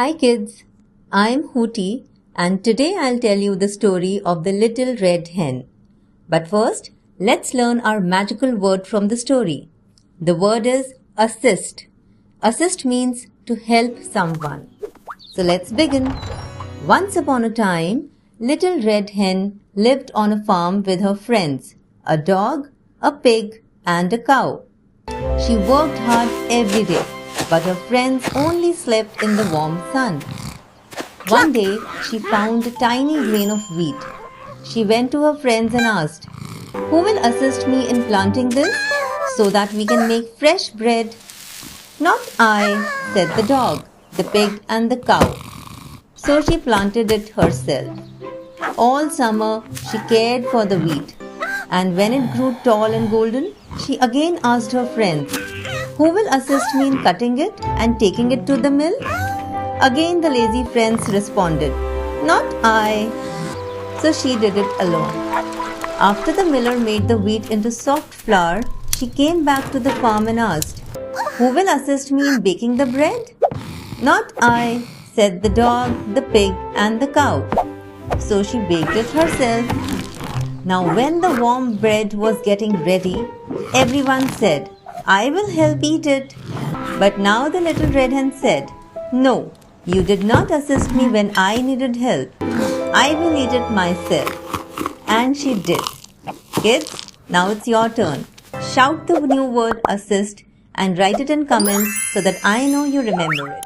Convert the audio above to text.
Hi kids, I'm Hootie and today I'll tell you the story of the Little Red Hen. But first, let's learn our magical word from the story. The word is assist. Assist means to help someone. So let's begin. Once upon a time, Little Red Hen lived on a farm with her friends, a dog, a pig and a cow. She worked hard every day, but her friends only slept in the warm sun. One day, she found a tiny grain of wheat. She went to her friends and asked, "Who will assist me in planting this so that we can make fresh bread?" "Not I," said the dog, the pig and the cow. So she planted it herself. All summer, she cared for the wheat, and when it grew tall and golden, she again asked her friends, "Who will assist me in cutting it and taking it to the mill?" Again the lazy friends responded, "Not I." So she did it alone. After the miller made the wheat into soft flour, she came back to the farm and asked, "Who will assist me in baking the bread?" "Not I," said the dog, the pig and the cow. So she baked it herself. Now when the warm bread was getting ready, everyone said, "I will help eat it." But now the little red hen said, "No, you did not assist me when I needed help. I will eat it myself." And she did. Kids, now it's your turn. Shout the new word assist and write it in comments so that I know you remember it.